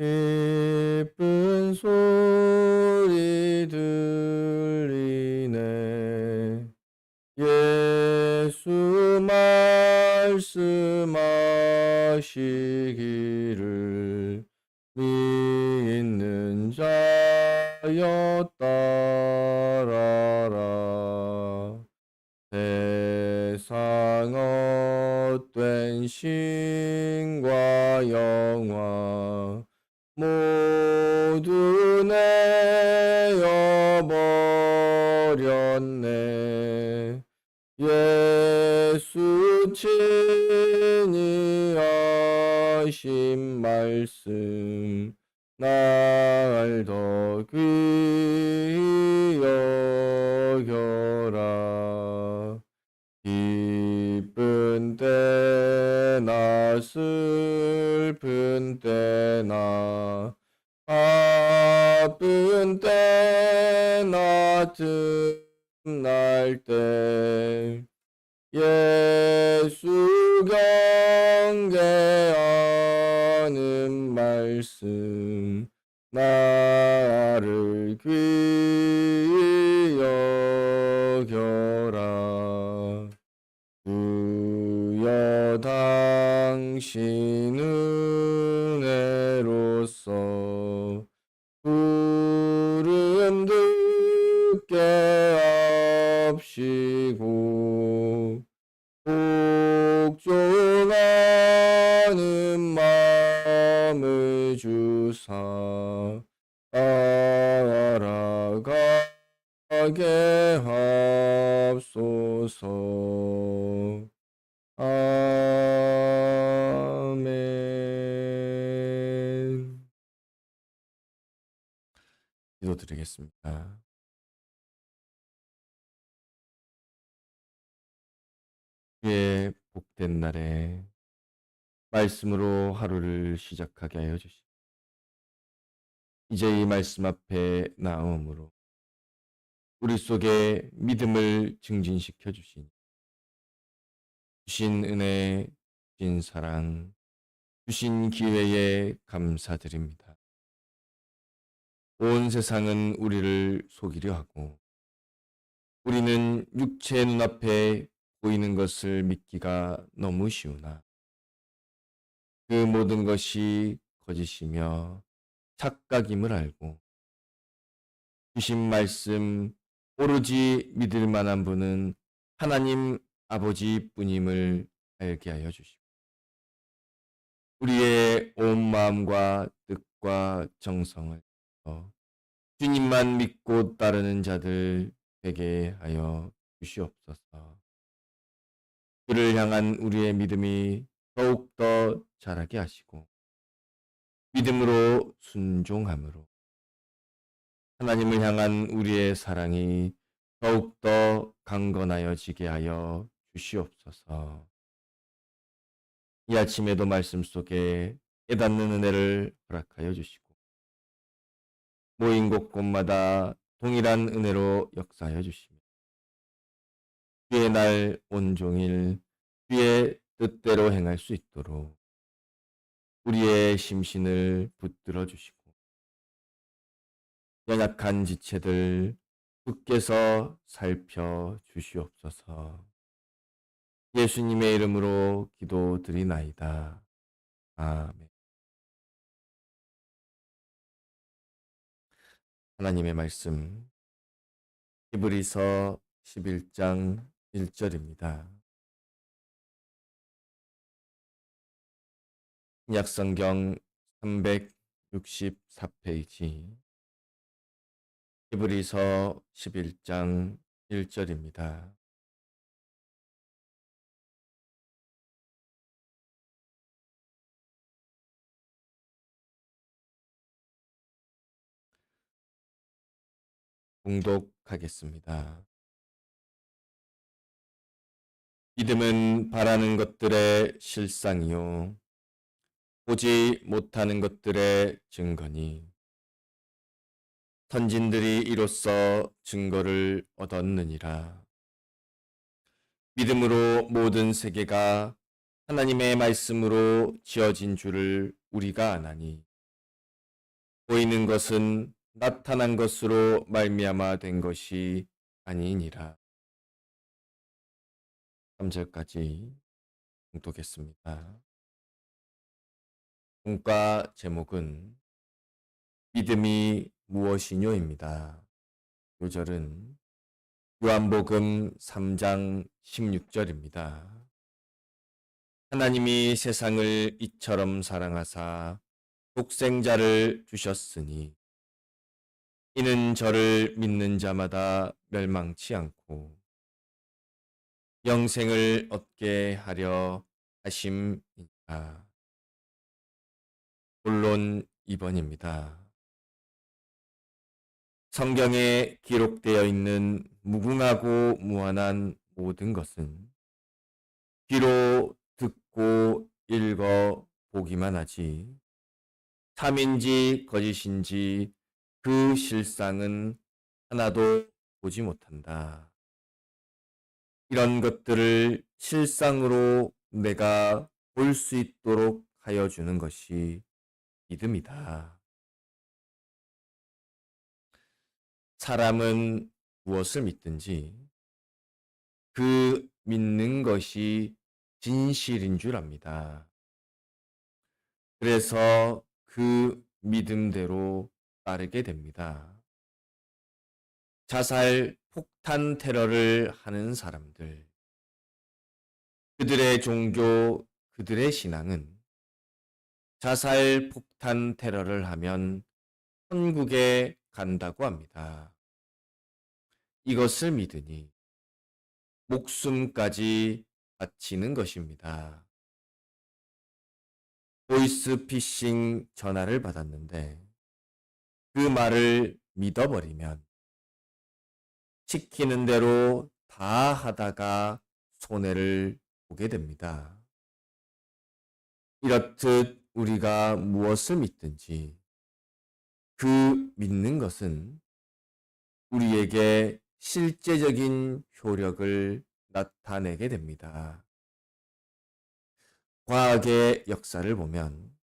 기쁜 소리 들리네. 예수 말씀하시기를 믿는 자여 따라라. 세상 헛된 신과 영화 모두 내어버렸네. 예수 친히 하신 말씀 날 더 귀히 여겨라. 기쁜 때나 슬픈 때나 바쁜 때나 틈날 때 예수 경배하는 말씀 나를 귀히 여겨라. 주여 당신 은혜로서 부름 듣게 합시고 복종하는 마음을 주사 따라가게 합소서. 아멘. 기도드리겠습니다. 주의 복된 날에 말씀으로 하루를 시작하게 하여 주시고 이제 이 말씀 앞에 나옴으로 우리 속에 믿음을 증진시켜 주시니 주신 은혜, 주신 사랑, 주신 기회에 감사드립니다. 온 세상은 우리를 속이려 하고 우리는 육체의 눈앞에 보이는 것을 믿기가 너무 쉬우나 그 모든 것이 거짓이며 착각임을 알고 주신 말씀 오로지 믿을 만한 분은 하나님 아버지뿐임을 알게 하여 주시고 우리의 온 마음과 뜻과 정성을 주님만 믿고 따르는 자들 되게 하여 주시옵소서. 그를 향한 우리의 믿음이 더욱더 자라게 하시고 믿음으로 순종함으로 하나님을 향한 우리의 사랑이 더욱더 강건하여지게 하여 주시옵소서. 이 아침에도 말씀 속에 깨닫는 은혜를 허락하여 주시고 모인 곳곳마다 동일한 은혜로 역사하여 주시며 주의 날 온종일 주의 뜻대로 행할 수 있도록 우리의 심신을 붙들어 주시고 연약한 지체들 주께서 살펴 주시옵소서. 예수님의 이름으로 기도드리나이다. 아멘. 하나님의 말씀 히브리서 11장 1절입니다. 신약성경 364페이지 히브리서 11장 1절입니다. 봉독하겠습니다. 믿음은 바라는 것들의 실상이요 보지 못하는 것들의 증거니 선진들이 이로써 증거를 얻었느니라. 믿음으로 모든 세계가 하나님의 말씀으로 지어진 줄을 우리가 아나니 보이는 것은 나타난 것으로 말미암아 된 것이 아니니라. 3절까지 봉독했습니다. 본과 제목은 믿음이 무엇이뇨입니다. 요절은 요한복음 3장 16절입니다. 하나님이 세상을 이처럼 사랑하사 독생자를 주셨으니 이는 저를 믿는 자마다 멸망치 않고 영생을 얻게 하려 하심이니라. 본론 2번입니다. 성경에 기록되어 있는 무궁하고 무한한 모든 것은 귀로 듣고 읽어 보기만 하지 참인지 거짓인지 그 실상은 하나도 보지 못한다. 이런 것들을 실상으로 내가 볼 수 있도록 하여 주는 것이 믿음이다. 사람은 무엇을 믿든지 그 믿는 것이 진실인 줄 압니다. 그래서 그 믿음대로 따르게 됩니다. 자살 폭탄 테러를 하는 사람들, 그들의 종교, 그들의 신앙은 자살 폭탄 테러를 하면 천국에 간다고 합니다. 이것을 믿으니 목숨까지 바치는 것입니다. 보이스피싱 전화를 받았는데 그 말을 믿어버리면 시키는 대로 다 하다가 손해를 보게 됩니다. 이렇듯 우리가 무엇을 믿든지 그 믿는 것은 우리에게 실제적인 효력을 나타내게 됩니다. 과학의 역사를 보면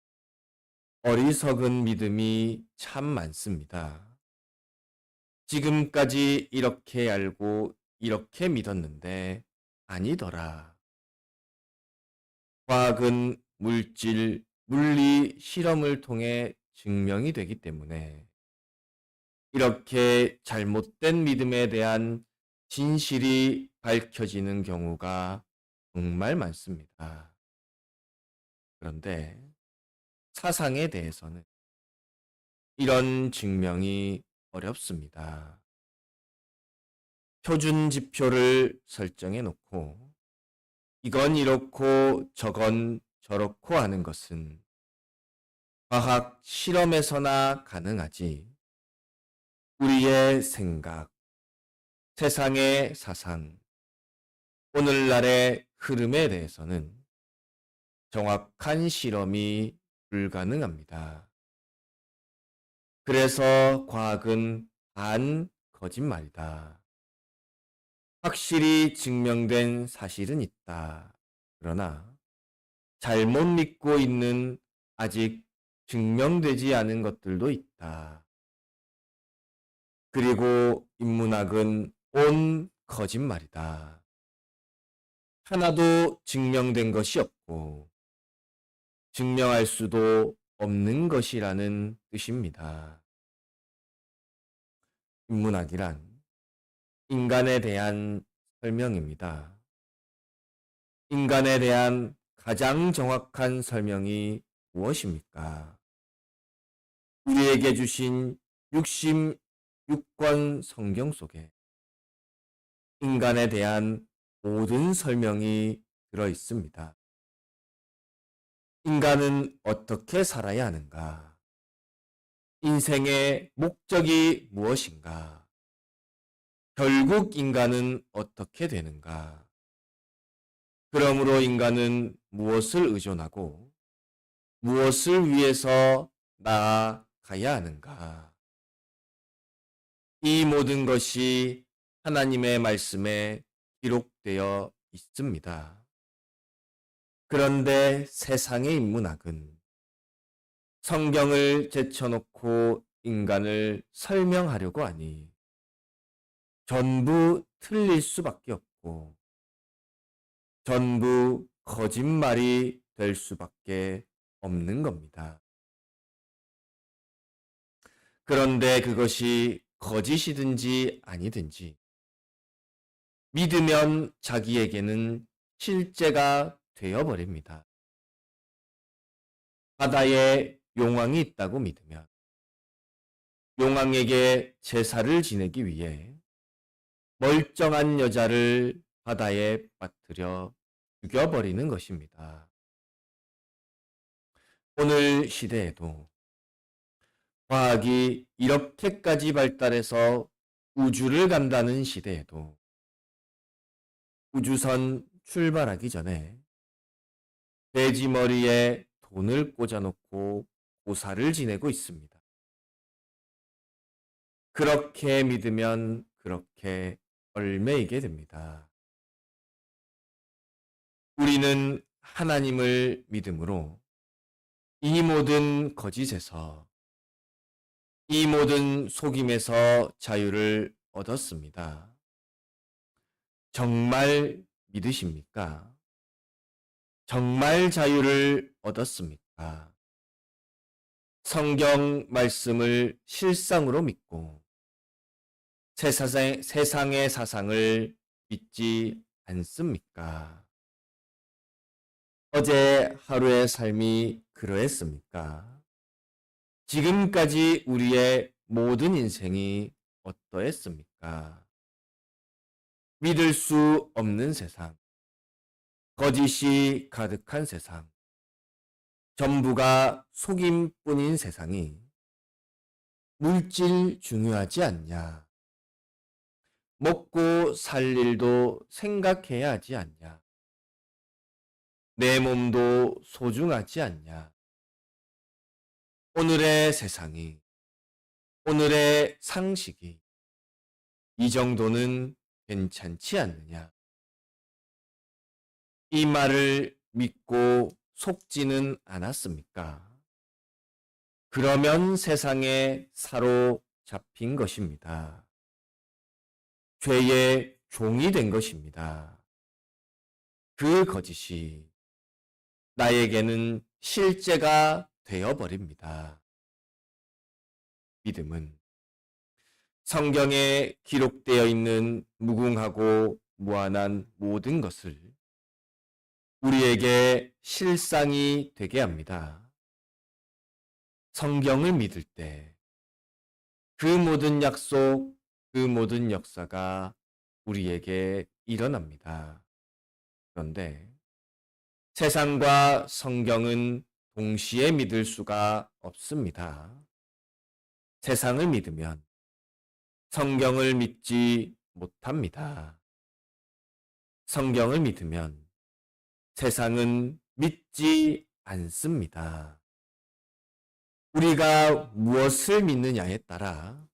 어리석은 믿음이 참 많습니다. 지금까지 이렇게 알고 이렇게 믿었는데 아니더라. 과학은 물질, 물리 실험을 통해 증명이 되기 때문에 이렇게 잘못된 믿음에 대한 진실이 밝혀지는 경우가 정말 많습니다. 그런데 사상에 대해서는 이런 증명이 어렵습니다. 표준 지표를 설정해 놓고 이건 이렇고 저건 저렇고 하는 것은 과학 실험에서나 가능하지 우리의 생각, 세상의 사상, 오늘날의 흐름에 대해서는 정확한 실험이 불가능합니다. 그래서 과학은 반 거짓말이다. 확실히 증명된 사실은 있다. 그러나 잘못 믿고 있는 아직 증명되지 않은 것들도 있다. 그리고 인문학은 온 거짓말이다. 하나도 증명된 것이 없고 증명할 수도 없는 것이라는 뜻입니다. 인문학이란 인간에 대한 설명입니다. 인간에 대한 가장 정확한 설명이 무엇입니까? 우리에게 주신 66권 성경 속에 인간에 대한 모든 설명이 들어 있습니다. 인간은 어떻게 살아야 하는가? 인생의 목적이 무엇인가? 결국 인간은 어떻게 되는가? 그러므로 인간은 무엇을 의존하고 무엇을 위해서 나아가야 하는가? 이 모든 것이 하나님의 말씀에 기록되어 있습니다. 그런데 세상의 인문학은 성경을 제쳐놓고 인간을 설명하려고 하니 전부 틀릴 수밖에 없고 전부 거짓말이 될 수밖에 없는 겁니다. 그런데 그것이 거짓이든지 아니든지 믿으면 자기에게는 실제가 되어버립니다. 바다에 용왕이 있다고 믿으면 용왕에게 제사를 지내기 위해 멀쩡한 여자를 바다에 빠뜨려 죽여버리는 것입니다. 오늘 시대에도 과학이 이렇게까지 발달해서 우주를 간다는 시대에도 우주선 출발하기 전에 돼지 머리에 돈을 꽂아놓고 고사를 지내고 있습니다. 그렇게 믿으면 그렇게 얽매이게 됩니다. 우리는 하나님을 믿음으로 이 모든 거짓에서 이 모든 속임에서 자유를 얻었습니다. 정말 믿으십니까? 정말 자유를 얻었습니까? 성경 말씀을 실상으로 믿고 세상의 사상을 믿지 않습니까? 어제 하루의 삶이 그러했습니까? 지금까지 우리의 모든 인생이 어떠했습니까? 믿을 수 없는 세상, 거짓이 가득한 세상, 전부가 속임뿐인 세상이 물질 중요하지 않냐? 먹고 살 일도 생각해야 하지 않냐? 내 몸도 소중하지 않냐? 오늘의 세상이, 오늘의 상식이 이 정도는 괜찮지 않느냐? 이 말을 믿고 속지는 않았습니까? 그러면 세상에 사로잡힌 것입니다. 죄의 종이 된 것입니다. 그 거짓이 나에게는 실제가 되어버립니다. 믿음은 성경에 기록되어 있는 무궁하고 무한한 모든 것을 우리에게 실상이 되게 합니다. 성경을 믿을 때 그 모든 약속, 그 모든 역사가 우리에게 일어납니다. 그런데 세상과 성경은 동시에 믿을 수가 없습니다. 세상을 믿으면 성경을 믿지 못합니다. 성경을 믿으면 세상은 믿지 않습니다. 우리가 무엇을 믿느냐에 따라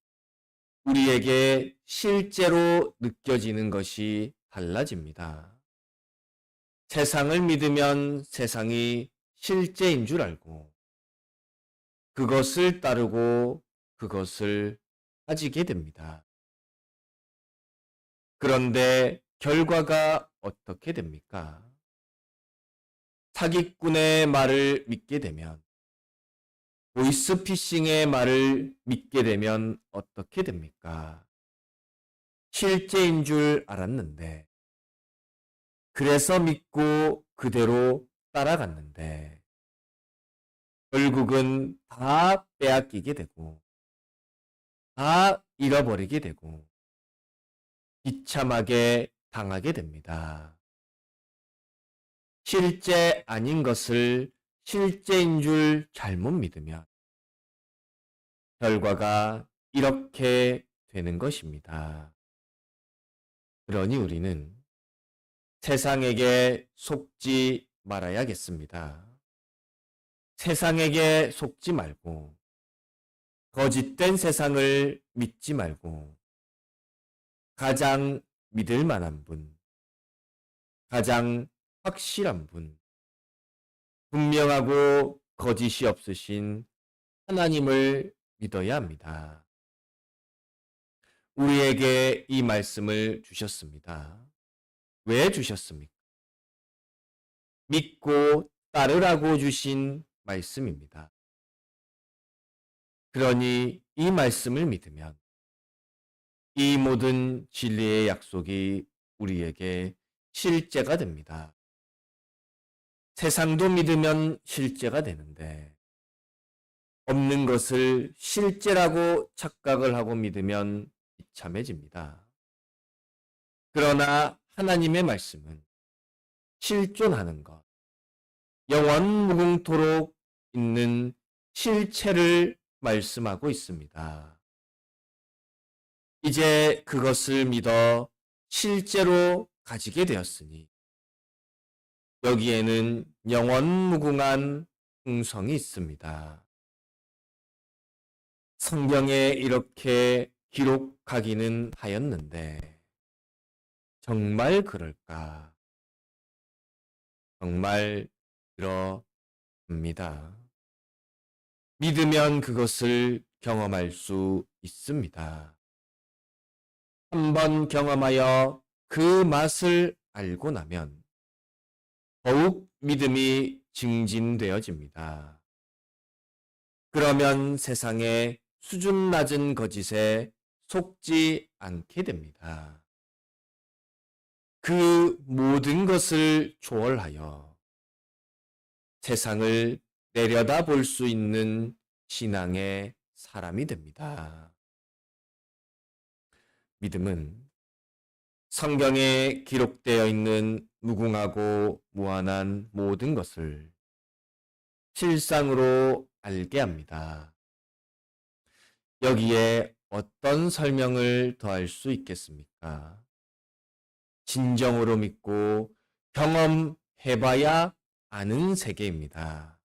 우리에게 실제로 느껴지는 것이 달라집니다. 세상을 믿으면 세상이 실제인 줄 알고 그것을 따르고 그것을 가지게 됩니다. 그런데 결과가 어떻게 됩니까? 사기꾼의 말을 믿게 되면, 보이스피싱의 말을 믿게 되면 어떻게 됩니까? 실제인 줄 알았는데, 그래서 믿고 그대로 따라갔는데, 결국은 다 빼앗기게 되고, 다 잃어버리게 되고, 비참하게 당하게 됩니다. 실제 아닌 것을 실제인 줄 잘못 믿으면 결과가 이렇게 되는 것입니다. 그러니 우리는 세상에게 속지 말아야겠습니다. 세상에게 속지 말고 거짓된 세상을 믿지 말고 가장 믿을 만한 분, 가장 확실한 분, 분명하고 거짓이 없으신 하나님을 믿어야 합니다. 우리에게 이 말씀을 주셨습니다. 왜 주셨습니까? 믿고 따르라고 주신 말씀입니다. 그러니 이 말씀을 믿으면 이 모든 진리의 약속이 우리에게 실제가 됩니다. 세상도 믿으면 실제가 되는데 없는 것을 실제라고 착각을 하고 믿으면 비참해집니다. 그러나 하나님의 말씀은 실존하는 것, 영원 무궁토록 있는 실체를 말씀하고 있습니다. 이제 그것을 믿어 실제로 가지게 되었으니 여기에는 영원 무궁한 흥성이 있습니다. 성경에 이렇게 기록하기는 하였는데 정말 그럴까? 정말 그러합니다. 믿으면 그것을 경험할 수 있습니다. 한번 경험하여 그 맛을 알고 나면 더욱 믿음이 증진되어집니다. 그러면 세상의 수준 낮은 거짓에 속지 않게 됩니다. 그 모든 것을 초월하여 세상을 내려다 볼 수 있는 신앙의 사람이 됩니다. 믿음은 성경에 기록되어 있는 무궁하고 무한한 모든 것을 실상으로 알게 합니다. 여기에 어떤 설명을 더할 수 있겠습니까? 진정으로 믿고 경험해봐야 아는 세계입니다.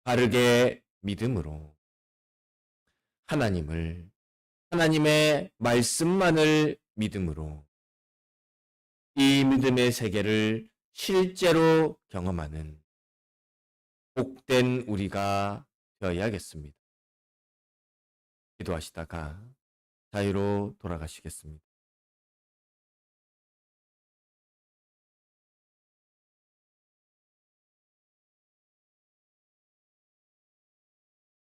바르게 믿음으로 하나님을, 하나님의 말씀만을 믿음으로 이 믿음의 세계를 실제로 경험하는 복된 우리가 되어야겠습니다. 기도하시다가 자유로 돌아가시겠습니다.